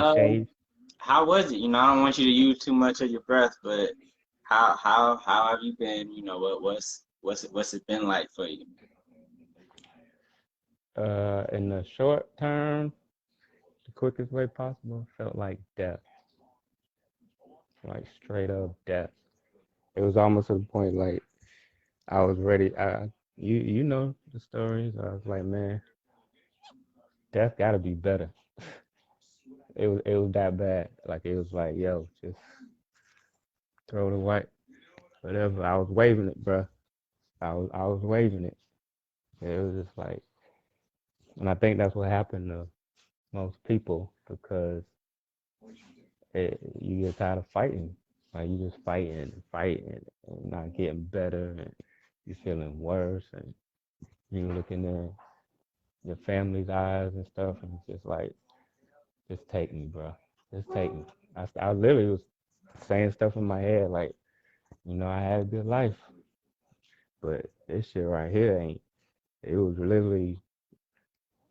The shade. How was it? I don't want you to use too much of your breath, but how have you been? What's it been like for you? In the short term, the quickest way possible, felt like death, like straight up death. It was almost to the point like I was ready. You know the stories. I was like, man, death got to be better. It was that bad. Like it was like, yo, just throw the white, whatever. I was waving it, bro. I was waving it. It was just like, and I think that's what happened to most people because you get tired of fighting. Like you just fighting and fighting and not getting better, and you feeling worse, and you looking in your family's eyes and stuff, and it's just like, just take me, bro. Just take me. I literally was saying stuff in my head like, I had a good life, but this shit right here ain't. It was literally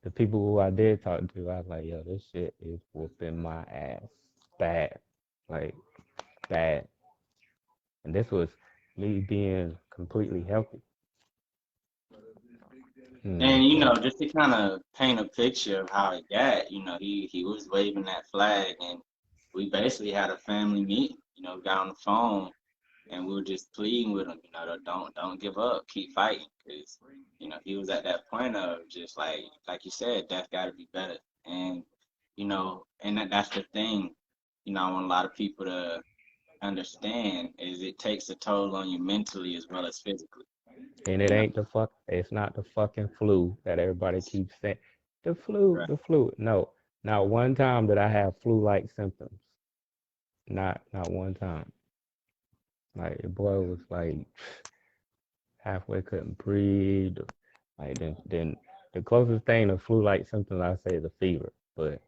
the people who I did talk to. I was like, yo, this shit is whooping my ass bad, like bad. And this was me being completely healthy. And So just to kind of paint a picture of how it got, he was waving that flag, and we basically had a family meeting. We got on the phone, and we were just pleading with him, don't give up, keep fighting, because he was at that point of just like you said, death got to be better, and and that's the thing, I want a lot of people to understand is it takes a toll on you mentally as well as physically, and it you know. ain't it's not the fucking flu that everybody keeps saying. The flu, Right. the flu. No, not one time did I have flu-like symptoms. Not one time. Like the boy was like halfway couldn't breathe. Like then the closest thing to flu-like symptoms I say is a fever. But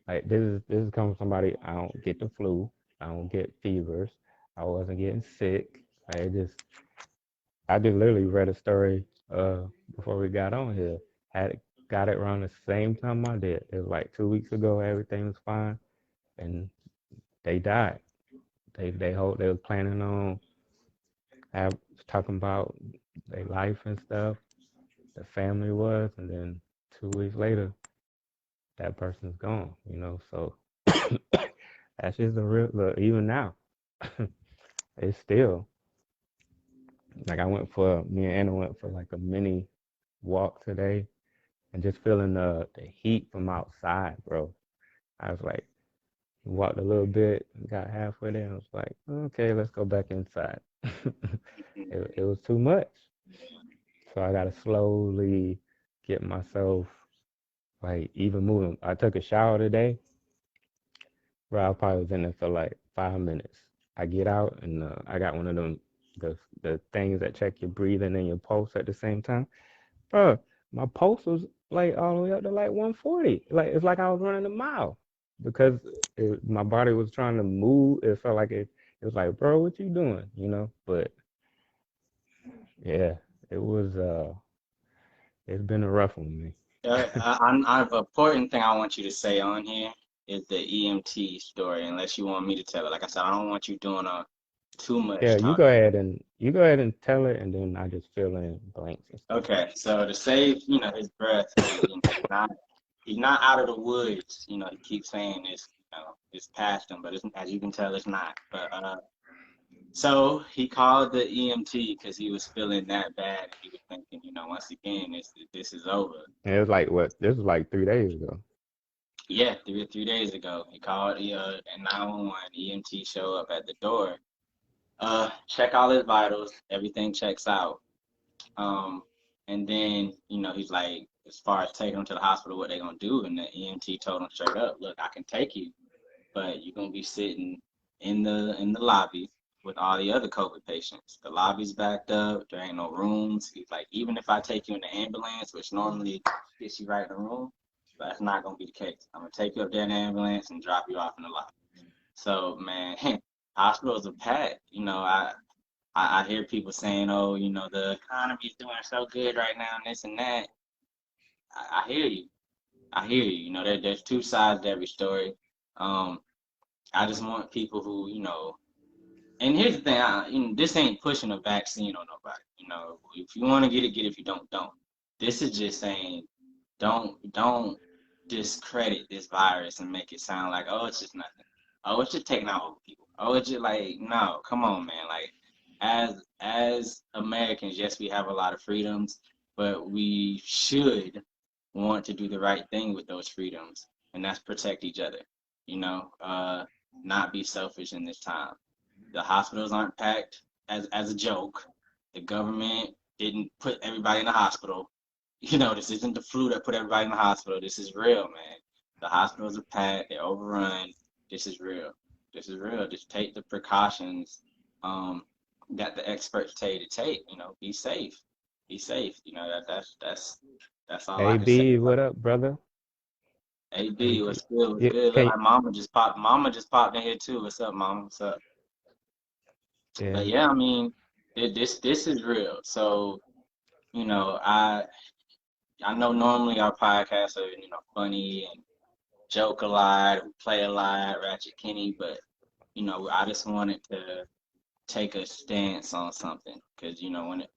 like this is coming from somebody. I don't get the flu. I don't get fevers. I wasn't getting sick. I just literally read a story before we got on here. Got it around the same time I did. It was like 2 weeks ago. Everything was fine, and they died. They was planning on have talking about their life and stuff. The family was, and then 2 weeks later, that person's gone. So that's just the real. Look, even now, it's still like me and Anna went for like a mini walk today, and just feeling the heat from outside, bro. I was like, walked a little bit, got halfway there, and was like, okay, let's go back inside. It was too much, so I gotta slowly get myself like even moving. I took a shower today, bro. I probably was in there for like 5 minutes. I get out and I got one of them the things that check your breathing and your pulse at the same time, bro. My pulse was like all the way up to like 140. Like it's like I was running a mile because my body was trying to move. It felt like it was like, bro, what you doing? But yeah, it was. It's been a rough one, man. Important thing I want you to say on here is the EMT story, unless you want me to tell it. Like I said, I don't want you doing too Yeah, much talk. you go ahead and tell it, and then I just fill in blanks and stuff. Okay, so to save, his breath, because he's not out of the woods. He keeps saying it's past him, but as you can tell, it's not. But so he called the EMT because he was feeling that bad, and he was thinking, once again, this is over. And it was like what? This was like 3 days ago. Yeah, 3 days ago, he called at 911. EMT show up at the door, check all his vitals, everything checks out. Um, and then he's like, as far as taking him to the hospital, what they gonna do? And the EMT told him straight up, look, I can take you, but you're gonna be sitting in the lobby with all the other COVID patients. The lobby's backed up. There ain't no rooms. He's like, even if I take you in the ambulance, which normally gets you right in the room, that's not gonna be the case. I'm gonna take you up there in the ambulance and drop you off in the lobby. So man, hospitals are packed. I hear people saying, oh, the economy's doing so good right now and this and that. I hear you, I hear you. You know, there's two sides to every story. Um, I just want people who, and here's the thing, this ain't pushing a vaccine on nobody. You know, if you want to get it, get it. If you don't, don't. This is just saying, don't discredit this virus and make it sound like, oh, it's just nothing. Oh, it's just taking out old people. Oh, it's just like, no, come on, man. Like, as Americans, yes, we have a lot of freedoms, but we should want to do the right thing with those freedoms, and that's protect each other. You know, not be selfish in this time. The hospitals aren't packed as a joke. The government didn't put everybody in the hospital. You know, this isn't the flu that put everybody in the hospital. This is real, man. The hospitals are packed, they're overrun. This is real. This is real. Just take the precautions um, that the experts tell you to take. You know, be safe. Be safe. You know, that's all I can say. AB, what up, brother? AB, AB. what's good? What's Yeah, good? Look can like Mama just popped. Mama just popped in here too. What's up, Mama? What's up? But yeah. yeah, I mean, this is real. So I know normally our podcasts are funny and joke a lot, play a lot, Ratchet Kenny, but I just wanted to take a stance on something because when it,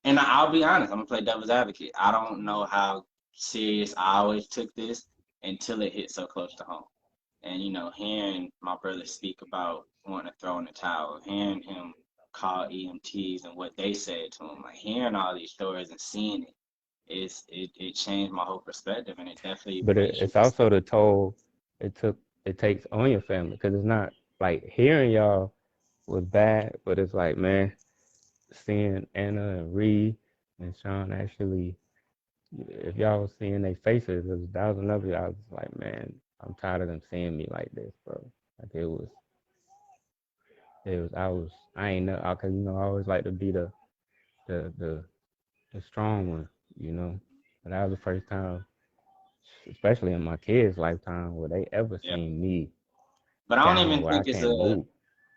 and I'll be honest, I'm gonna play devil's advocate. I don't know how serious I always took this until it hit so close to home. And hearing my brother speak about wanting to throw in the towel, hearing him call EMTs and what they said to him, like hearing all these stories and seeing it changed my whole perspective, and it definitely But makes you it's also the toll it took it takes on your family because it's not like hearing y'all was bad, but it's like, man, seeing Anna and Ree and Sean actually, if y'all was seeing their faces, that was another. I was like, man, I'm tired of them seeing me like this, bro. Like I ain't know, cause I always like to be the the the strong one, you know. But that was the first time, especially in my kids' lifetime, where they ever yeah. seen me But I don't down even where I think it's can't move.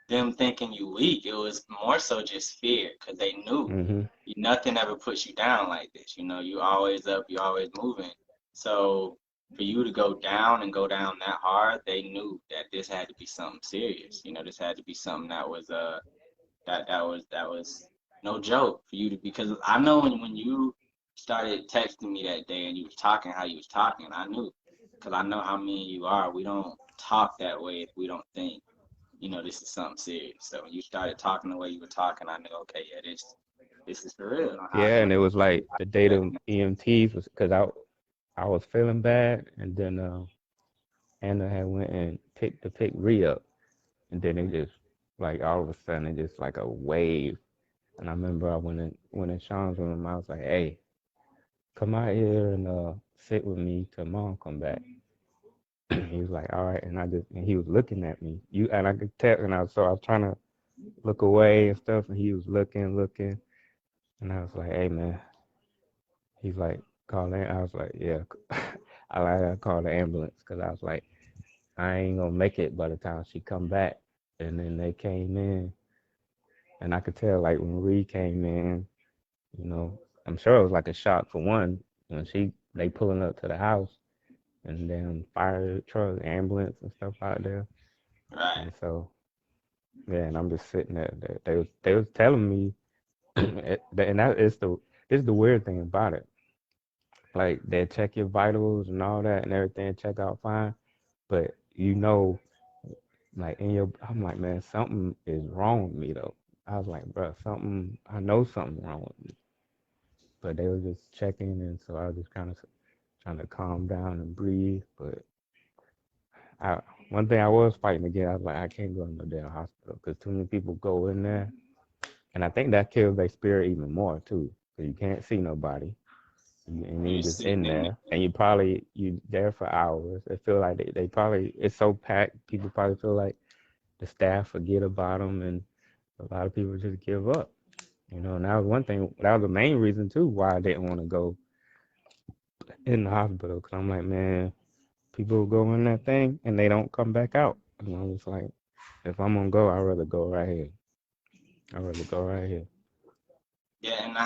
them thinking you weak. It was more so just fear because they knew Hmm. nothing ever puts you down like this. You always up, you always moving. So for you to go down and go down that hard, they knew that this had to be something serious. This had to be something that was that was no joke for you to, because I know when you started texting me that day and you was talking how you was talking, I knew, because I know how me and you are. We don't talk that way if we don't think this is something serious. So when you started talking the way you were talking, I knew, okay, yeah, this is for real. How Yeah, can and it was like the day I? the EMTs was because I was feeling bad, and then Anna had went and pick Ree up, and then it just like all of a sudden it just like a wave. And I remember I went in Sean's room. I was like, hey, come out here and sit with me till mom come back. He was like, all right, and he was looking at me. And I could tell, I was trying to look away and stuff, and he was looking, and I was like, hey man, he's like, call in. I was like, yeah, I called the ambulance because I was like, I ain't gonna make it by the time she come back. And then they came in, and I could tell like when Reed came in, you know, I'm sure it was like a shock for one. They pulling up to the house and then fire truck, ambulance and stuff out there. Right. And so yeah, and I'm just sitting there. They was telling me, and that is the weird thing about it. Like they check your vitals and all that and everything check out fine, but like I'm like, man, something is wrong with me though. I was like, bro, I know something wrong with me. But they were just checking, and so I was just kind of trying to calm down and breathe. But I, one thing I was fighting against, I was like, I can't go in no damn hospital because too many people go in there, and I think that kills their spirit even more too, because you can't see nobody, and then You're you just sitting in in there, there. and you there for hours. It feel like they probably it's so packed, people probably feel like the staff forget about them, and a lot of people just give up. And that was one thing. That was the main reason too why I didn't want to go in the hospital. Because I'm like, man, people go in that thing and they don't come back out. And I was like, if I'm gonna go, I'd rather go right here. I'd rather go right here. Yeah, and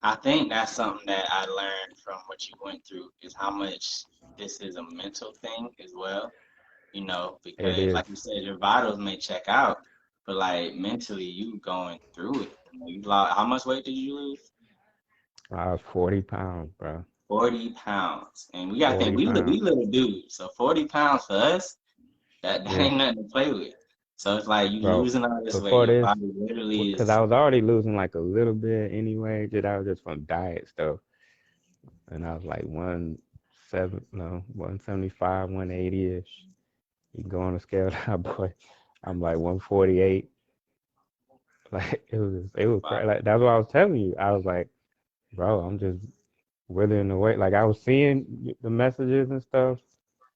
I think that's something that I learned from what you went through is how much this is a mental thing as well, It because is. like you said, your vitals may check out, but like mentally you going through it. You lost, how much weight did you lose? I was 40 pounds, bro. 40 pounds. And we gotta think 40 pounds. we little dudes. So 40 pounds for us, that Yeah, ain't nothing to play with. So it's like you bro. losing all this weight, Before your this, body literally because is I was already losing like a little bit anyway. Just I was just from diet stuff, and I was like 175, 180 ish. You go on the scale now, boy. I'm like 148. Like it was wow. crazy. Like that's what I was telling you. I was like, bro, I'm just withering away. Like I was seeing the messages and stuff,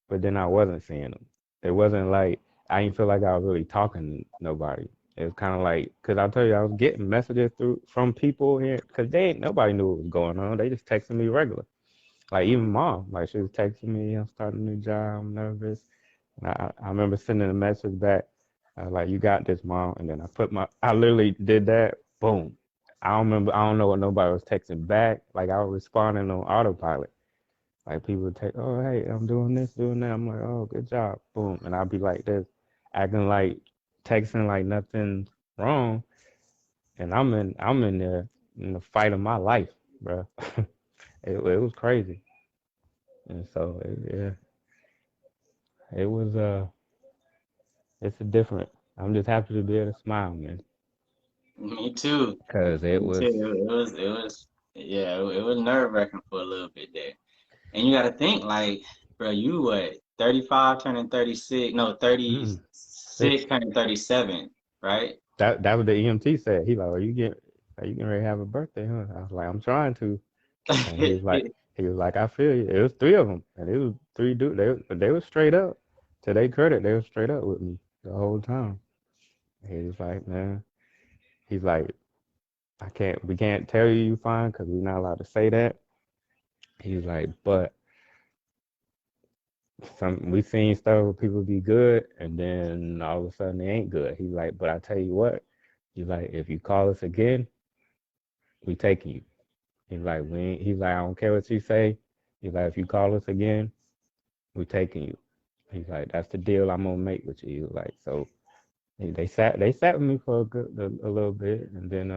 but then I wasn't seeing them. It wasn't like I didn't feel like I was really talking to nobody. It was kind of like, cause I'll tell you, I was getting messages through from people here, cause they ain't nobody knew what was going on. They just texting me regular. Like even Mhm. mom, like she was texting me, I'm starting a new job, I'm nervous. And I remember sending a message back, like, you got this, mom. And then I literally did that, boom. I don't know what nobody was texting back. Like I was responding on autopilot. Like people would text, oh, hey, I'm doing this, doing that. I'm like, oh, good job, boom. And I'd be like this, acting like texting like nothing's wrong. And I'm in there in the fight of my life, bro. It was crazy. And so, yeah, it was, it's a different. I'm just happy to be able to smile, man. Me too. Cause it Me too. was, Yeah, it was nerve-wracking for a little bit there. And you got to think, like, bro, you what, 35 turning 36, no, six. 36 turning 37, right? That was the EMT said. He like, are you getting ready to have a birthday, huh? I was like, I'm trying to. And he was like, I feel you. It was three of them, and it was three dudes. They were straight up. To their credit, they were straight up with me the whole time. He was like, man, he's like, we can't tell you fine because we're not allowed to say that. He's like, but we seen stuff where people be good, and then all of a sudden they ain't good. He's like, but I tell you what, he's like, if you call us again, we taking you. He's like, he's like, I don't care what you say. He's like, if you call us again, we taking you. He's like, that's the deal I'm gonna make with you. He was like, so they sat with me for a little bit, and then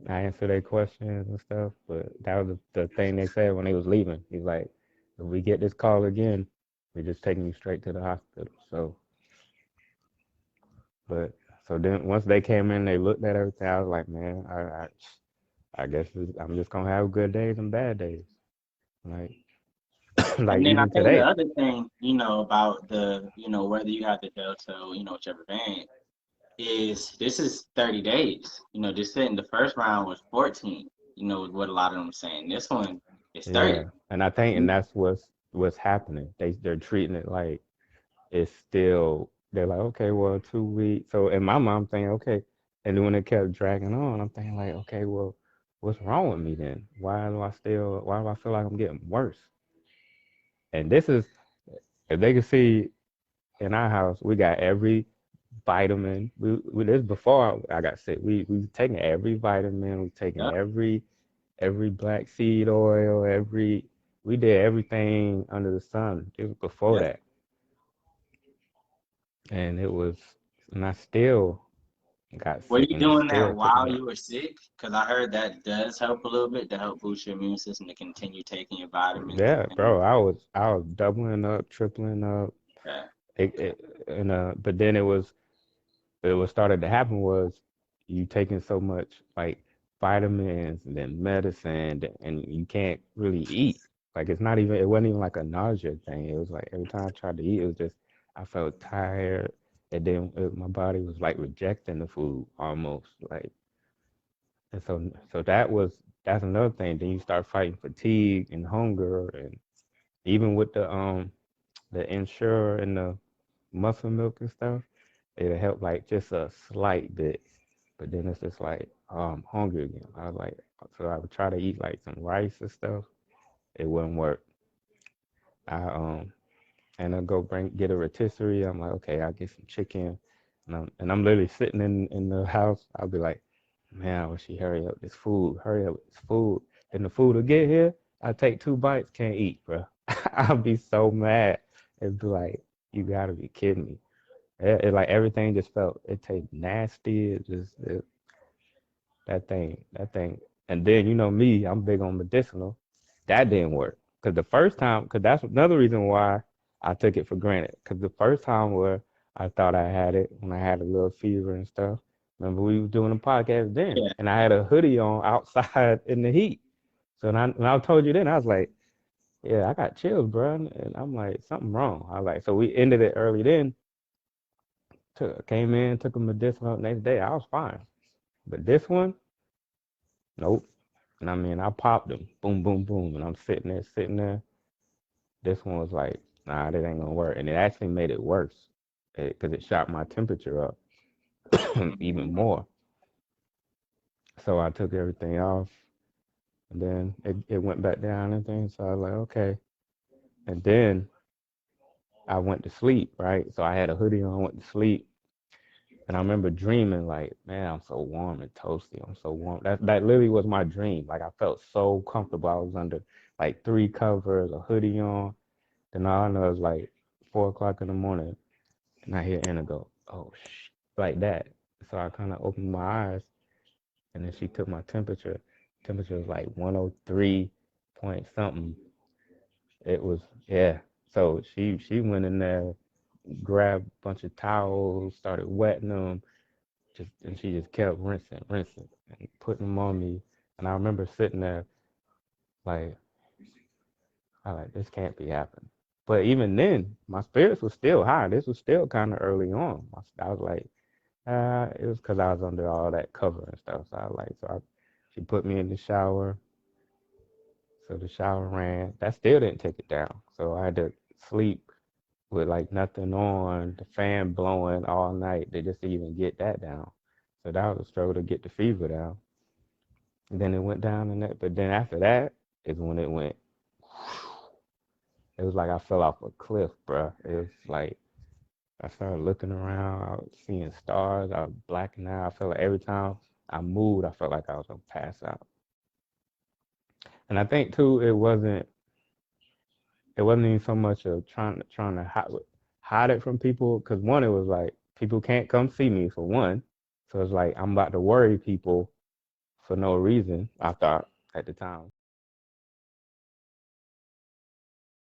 I answered their questions and stuff. But that was the thing they said when they was leaving. He's like, if we get this call again, we're just taking you straight to the hospital. So, but so then once they came in, they looked at everything. I was like, man, I guess I'm just gonna have good days and bad days. Like like And then I even think the today. other thing, about whether you have the Delta or, whichever variant, is this is 30 days. Just saying the first round was 14, is what a lot of them are saying. This one is 30. Yeah, and I think, and that's what's happening. They're treating it like it's still. They're like, okay, well, 2 weeks. So in my mind, I'm thinking, okay, and then when it kept dragging on, I'm thinking like, okay, well, what's wrong with me then? Why do I feel like I'm getting worse? And this is, if they can see in our house, we got every vitamin. We this before I got sick. We taking every vitamin. We taking Yep, every black seed oil, we did everything under the sun. It was before yep. that, and I still got Were sick, you and it doing that still took while me out. you were sick? Because I heard that does help a little bit to help boost your immune system to continue taking your vitamins and Yeah, things. bro, I was doubling up, tripling up. Yeah, And but then what started to happen was you taking so much like vitamins and then medicine and you can't really eat. Like it wasn't even like a nausea thing. It was like every time I tried to eat, it was just I felt tired, and then my body was like rejecting the food almost like. And so that's another thing. Then you start fighting fatigue and hunger, and even with the Ensure and the muscle milk and stuff, it'll help like just a slight bit. But then it's just like, oh, I'm hungry again. I was like, so I would try to eat like some rice and stuff. It wouldn't work. I and I go get a rotisserie. I'm like, okay, I'll get some chicken, and I'm literally sitting in the house. I'll be like, man, I wish she hurry up this food, hurry up with this food. And the food will get here. I take 2 bites, can't eat, bro. I'll be so mad. It'd be like, you gotta be kidding me. Like everything just felt it tastes nasty. That thing. And then you know me, I'm big on medicinal. That didn't work because the first time, because that's another reason why I took it for granted. Because the first time where I thought I had it when I had a little fever and stuff. Remember we was doing a podcast then, Yeah, and I had a hoodie on outside in the heat. So when I told you then, I was like, yeah, I got chills, bro. And I'm like, something wrong. I was like, so we ended it early then. Came in, took a medicinal next day. I was fine. But this one, nope. And I mean, I popped them, boom, boom, boom, and I'm sitting there, sitting there. This one was like, nah, that ain't gonna work, and it actually made it worse because it shot my temperature up even mm, more. So I took everything off, and then it went back down and things. So I was like, okay. And then I went to sleep, right? So I had a hoodie on, went to sleep, and I remember dreaming like, man, I'm so warm and toasty. I'm so warm. That literally was my dream. Like I felt so comfortable. I was under like three covers, a hoodie on. Then all I know is like 4 o'clock in the morning, and I hear Anna go, "Oh like that." So I kind of opened my eyes, and then she took my temperature. Temperature was like 103 point something. It was yeah. So she went in there, grabbed a bunch of towels, started wetting them, and she just kept rinsing, rinsing, and putting them on me. And I remember sitting there like, I like this can't be happening. But even then, my spirits was still high. This was still kind of early on. I was like, it was because I was under all that cover and stuff. So I like, she put me in the shower. So the shower ran. That still didn't take it down. So I had to sleep with like nothing on, the fan blowing all night to just even get that down. So that was a struggle to get the fever down. And then it went down and that, but then after that is when it went. It was like I fell off a cliff, bro. It was like I started looking around, I was seeing stars, I was blacking out. I felt like every time I moved, I felt like I was gonna pass out. And I think too, it wasn't even so much of trying to hide it from people, because one, it was like people can't come see me for one, so it's like I'm about to worry people for no reason. I thought at the time.